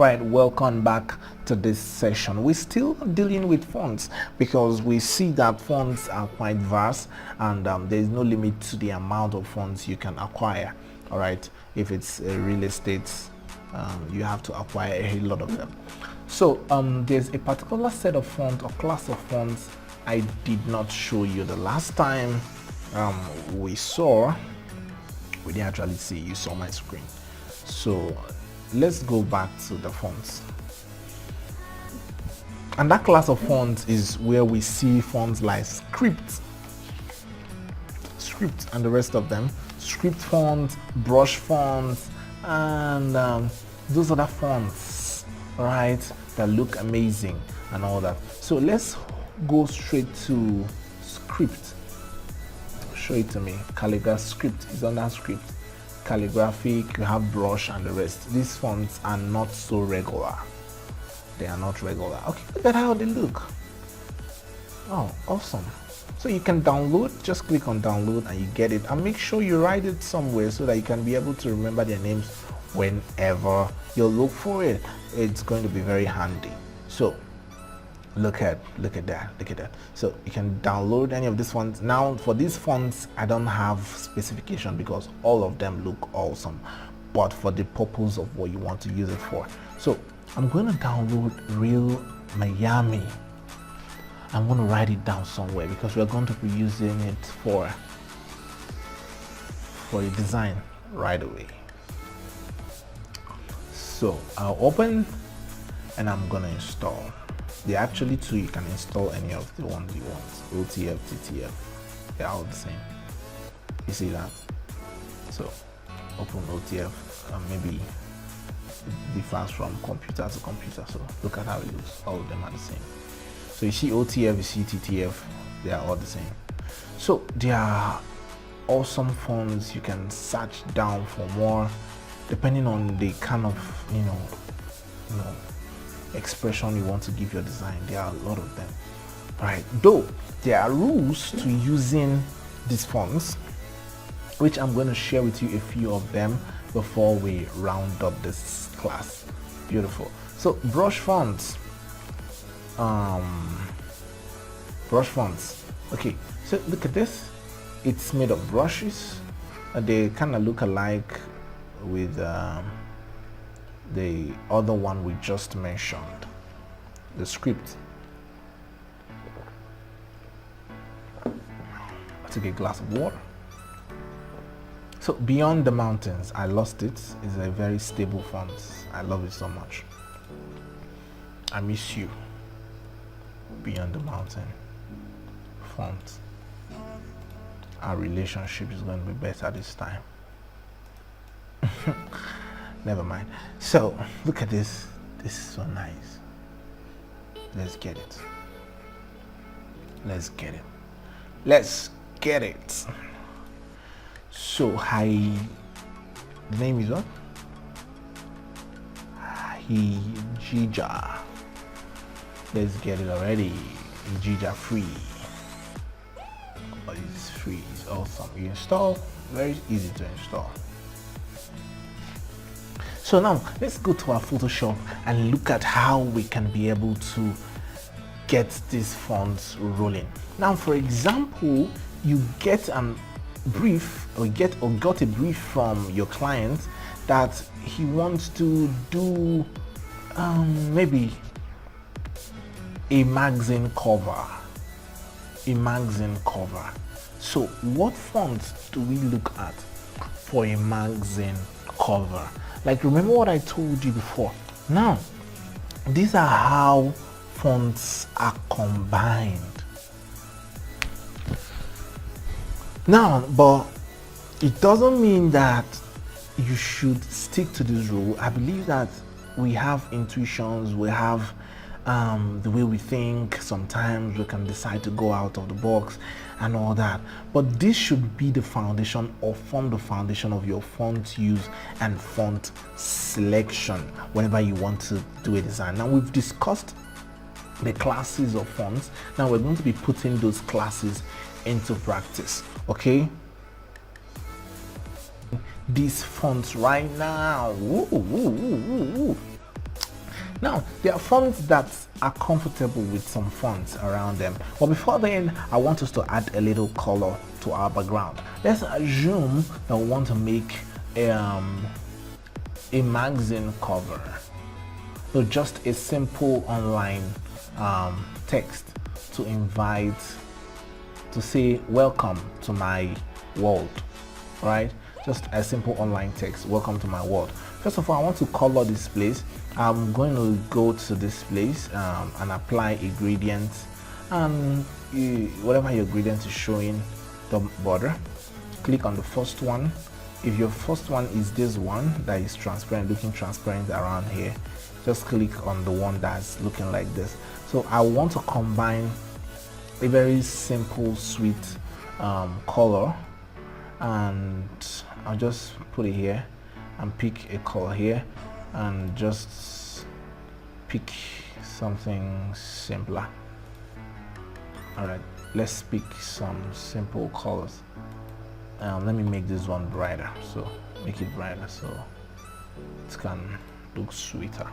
Right, welcome back to this session. We're still dealing with fonts because we see that fonts are quite vast, and there is no limit to the amount of fonts you can acquire. All right, if it's a real estate, you have to acquire a lot of them. So there's a particular set of fonts or class of fonts I did not show you the last time we didn't actually see. You saw my screen. So let's go back to the fonts, and that class of fonts is where we see fonts like script and the rest of them, script fonts, brush fonts, and those other fonts, right, that look amazing and all that. So let's go straight to script. Show it to me. Calligraph script is under script. Calligraphic, you have brush and the rest. These fonts are not so regular. They are not regular. Okay, look at how they look. Oh, awesome. So you can download, just click on download and you get it, and make sure you write it somewhere so that you can be able to remember their names whenever you look for it. It's going to be very handy. So look at that. So you can download any of these fonts. Now for these fonts I don't have specification because all of them look awesome, but for the purpose of what you want to use it for. So I'm going to download Real Miami. I'm going to write it down somewhere because we're going to be using it for a design right away. So I'll open and I'm going to install. There are actually two. You can install any of the ones you want. OTF, TTF, they're all the same. You see that? So open OTF, maybe it differs from computer to computer. So look at how it looks. All of them are the same. So you see OTF, you see TTF, they are all the same. So there are awesome fonts. You can search down for more depending on the kind of you know expression you want to give your design. There are a lot of them, right? Though there are rules to using these fonts, which I'm going to share with you a few of them before we round up this class. Beautiful. So brush fonts, okay, so look at this. It's made of brushes. They kind of look alike with the other one we just mentioned, the script. I took a glass of water. So Beyond the Mountains, I lost it. It's a very stable font. I love it so much. I Miss You, Beyond the Mountain font. Our relationship is going to be better this time. Never mind. So look at this. This is so nice. Let's get it. Let's get it. Let's get it. So the name is what? Hijija. Let's get it already. Hijija free. Oh, it's free. It's awesome. You install. Very easy to install. So now let's go to our Photoshop and look at how we can be able to get these fonts rolling. Now, for example, you get a brief or got a brief from your client that he wants to do maybe a magazine cover. So what fonts do we look at for a magazine cover? Like, remember what I told you before. Now, these are how fonts are combined. Now, but it doesn't mean that you should stick to this rule. I believe that we have intuitions, we have the way we think. Sometimes we can decide to go out of the box and all that, but this should be the foundation or form the foundation of your font use and font selection whenever you want to do a design. Now, we've discussed the classes of fonts. Now we're going to be putting those classes into practice. Okay, these fonts right now, Now, there are fonts that are comfortable with some fonts around them. But before then, I want us to add a little color to our background. Let's assume that we want to make a magazine cover. So just a simple online text to invite, to say welcome to my world, right? Just a simple online text, welcome to my world. First of all, I want to color this place. I'm going to go to this place and apply a gradient, and whatever your gradient is showing the border, click on the first one. If your first one is this one that is transparent, looking transparent around here, just click on the one that's looking like this. So I want to combine a very simple, sweet color, and I'll just put it here and pick a color here and just pick something simpler. All right, let's pick some simple colors. Let me make this one brighter, so make it brighter so it can look sweeter.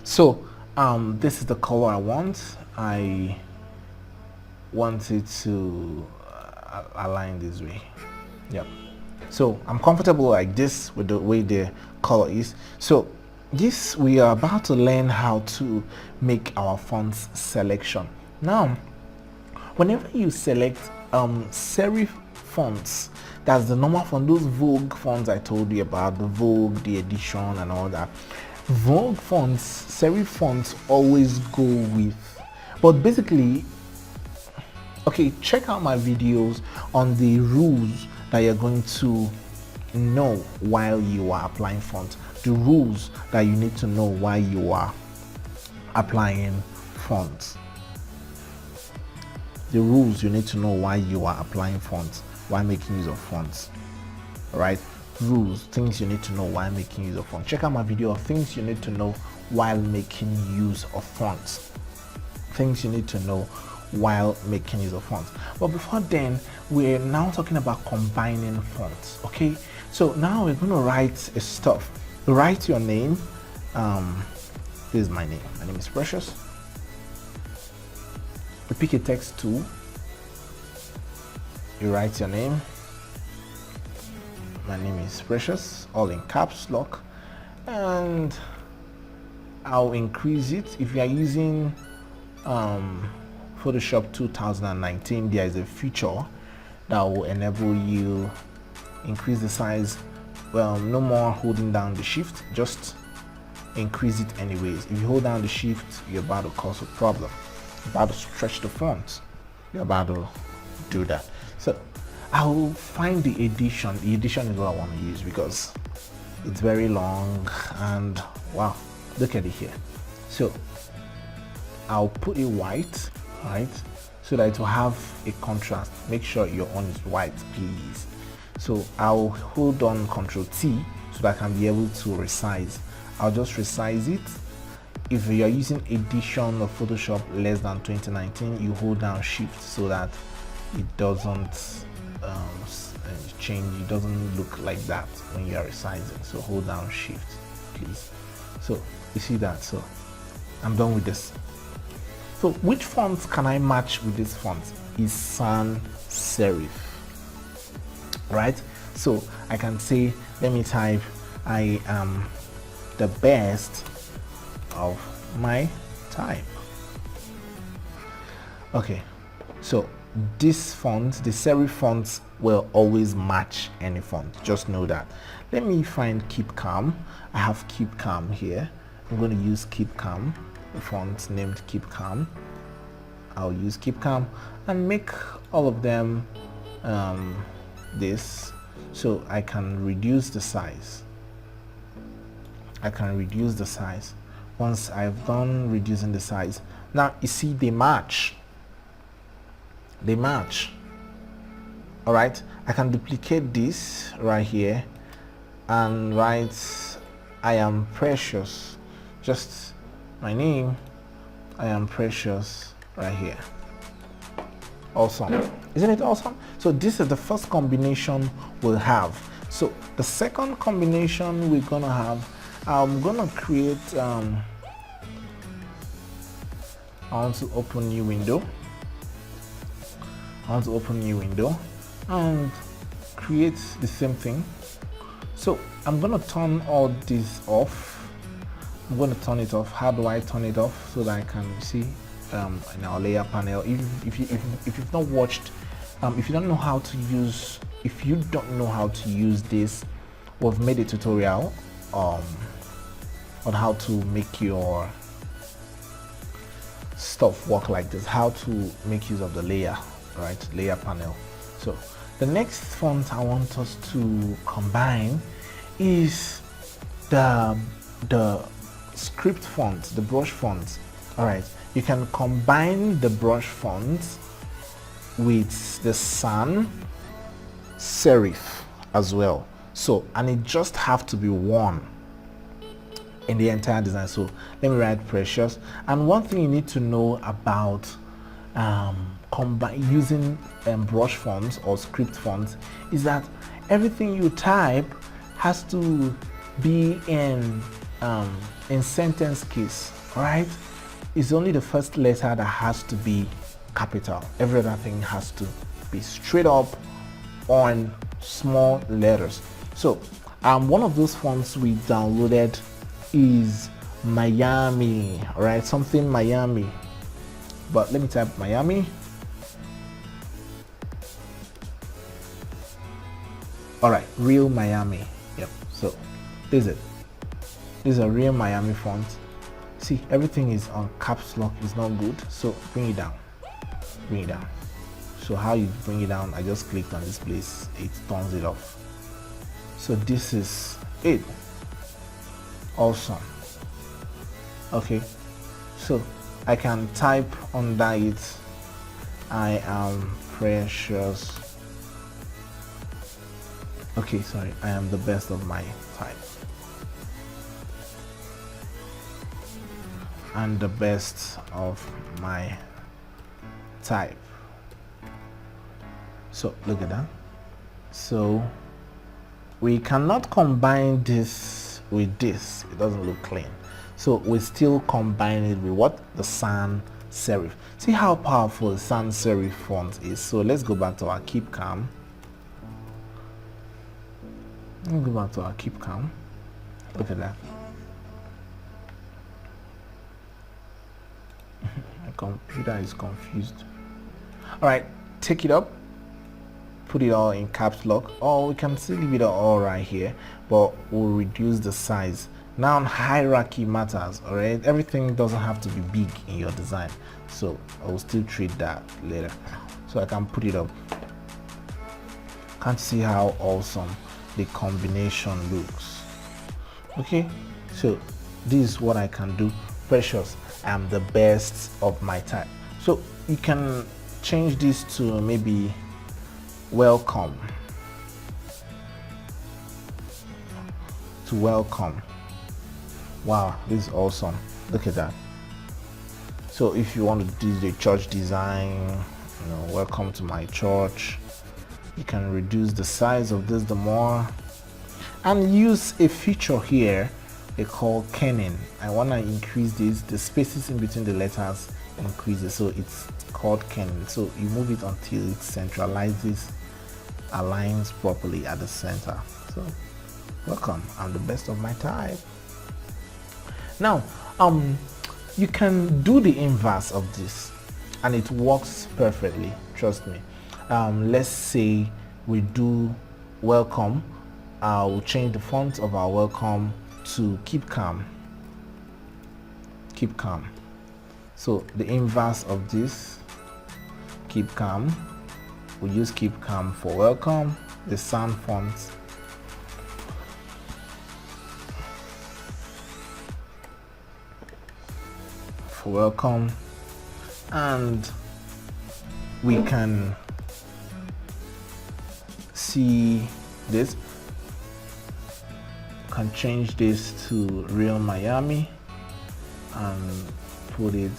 So this is the color I want. I want it to align this way. Yep. So I'm comfortable like this with the way the color is. So this, we are about to learn how to make our fonts selection. Now, whenever you select serif fonts, that's the normal font, those Vogue fonts I told you about, the Vogue, the edition and all that. Vogue fonts, serif fonts always go with, but basically, okay, check out my videos on the rules that you're going to know while you are applying fonts. The rules that you need to know while you are applying fonts. The rules you need to know while you are applying fonts, while making use of fonts. Alright? Rules, things you need to know while making use of fonts. Check out my video of things you need to know while making use of fonts. Things you need to know while making use of fonts. But before then, we're now talking about combining fonts. Okay, so now we're going to write a stuff. Write your name. This is my name. My name is Precious. You pick a text tool. You write your name. My name is Precious, all in caps lock, and I'll increase it. If you are using Photoshop 2019, there is a feature that will enable you increase the size. Well, no more holding down the shift, just increase it anyways. If you hold down the shift, you're about to cause a problem. You're about to stretch the font. You're about to do that. So I will find the edition. The edition is what I want to use because it's very long, and wow, look at it here. So I'll put it white, right, so that it will have a contrast. Make sure your own is white, please. So I'll hold on Ctrl T so that I can be able to resize. I'll just resize it. If you are using edition of Photoshop less than 2019, you hold down shift so that it doesn't change, it doesn't look like that when you are resizing. So hold down shift, please. So you see that. So I'm done with this. So which fonts can I match with this font? Is sans serif, right? So I can say, let me type, I am the best of my type. Okay, so this font, the serif fonts, will always match any font. Just know that. Let me find Keep Calm. I have Keep Calm here. I'm going to use Keep Calm, the font named Keep Calm. I'll use Keep Calm and make all of them this, so I can reduce the size. I can reduce the size. Once I've done reducing the size, now you see they match. They match. All right, I can duplicate this right here and write I am Precious, just my name, I am Precious, right here. Awesome, isn't it awesome? So this is the first combination we'll have. So the second combination we're gonna have I'm gonna create I want to open new window. And create the same thing. So I'm gonna turn all this off. I'm gonna turn it off. How do I turn it off? So that I can see in our layer panel. If you've not watched, if you don't know how to use this, we've made a tutorial on how to make your stuff work like this, how to make use of the layer, right? Layer panel. So the next font I want us to combine is the script font, the brush font. All right, you can combine the brush font with the sans serif as well. So, and it just have to be one in the entire design. So let me write precious. And one thing you need to know about using brush fonts or script fonts is that everything you type has to be in sentence case, right? It's only the first letter that has to be capital. Every other thing has to be straight up on small letters. So one of those fonts we downloaded is Miami, right? Something Miami, but let me type Miami. All right, real Miami. Yep. So this is it. This is a real Miami font. See, everything is on caps lock. It's not good. So bring it down. So how you bring it down? I just clicked on this place. It turns it off. So this is it. Awesome. Okay. So I can type under it. I am precious. Okay, sorry, I am the best of my type. And the best of my type. So look at that. So we cannot combine this with this. It doesn't look clean. So we still combine it with what? The sans serif. See how powerful the sans serif font is. So let's go back to our keep calm. Look at that. My computer is confused. All right, take it up, put it all in caps lock, or we can still leave it all right here, but we'll reduce the size. Now hierarchy matters. All right, everything doesn't have to be big in your design, so I will still treat that later. So I can put it up. Can't see how awesome the combination looks. Okay, so this is what I can do. Precious, I'm the best of my type. So you can change this to maybe welcome. Wow, this is awesome. Look at that. So if you want to do the church design, welcome to my church, you can reduce the size of this the more, and use a feature here they call kenning. I want to increase this, the spaces in between the letters increases, so it's called kenning. So you move it until it centralizes, aligns properly at the center. So welcome, I'm the best of my type. Now you can do the inverse of this and it works perfectly, trust me. Let's say we do welcome. We'll change the font of our welcome to keep calm. So the inverse of this, keep calm, we use keep calm for welcome. The sans font for welcome, and we can see this, can change this to real Miami and put it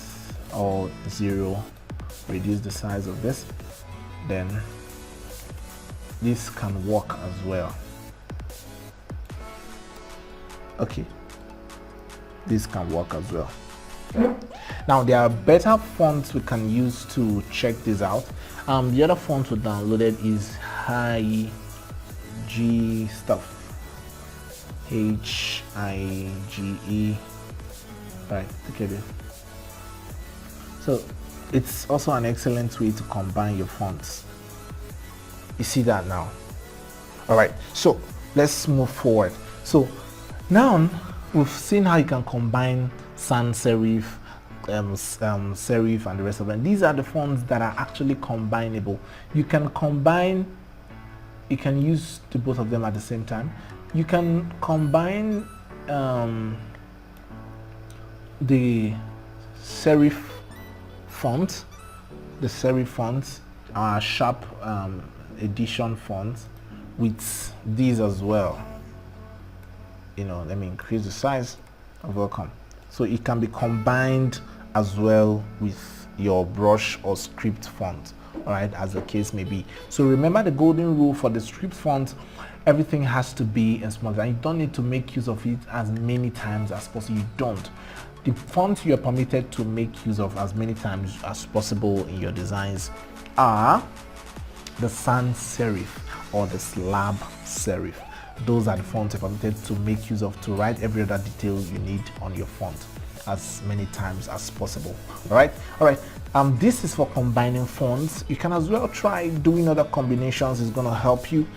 all 0, reduce the size of this, then this can work as well. Okay, this can work as well. Now there are better fonts we can use to check this out. The other font we downloaded is High G stuff, HIGE. Right, look at it. So it's also an excellent way to combine your fonts. You see that now. All right, so let's move forward. So now we've seen how you can combine sans serif, serif, and the rest of them. These are the fonts that are actually combinable. You can combine, you can use the both of them at the same time. You can combine the serif font, sharp edition font, with these as well. Let me increase the size. Welcome. So it can be combined as well with your brush or script font, all right, as the case may be. So remember the golden rule for the script font: everything has to be in small, and you don't need to make use of it as many times as possible. You don't. The fonts you're permitted to make use of as many times as possible in your designs are the sans serif or the slab serif. Those are the fonts you're permitted to make use of to write every other detail you need on your font as many times as possible. All right. This is for combining fonts. You can as well try doing other combinations. It's going to help you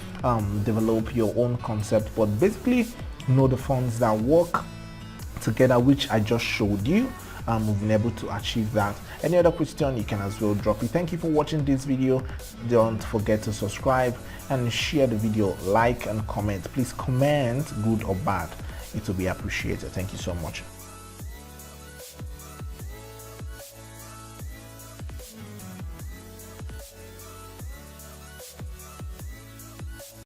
develop your own concept, but basically know the fonts that work together, which I just showed you. We've been able to achieve that. Any other question, you can as well drop it. Thank you for watching this video. Don't forget to subscribe and share the video, like and comment. Please comment good or bad. It will be appreciated. Thank you so much.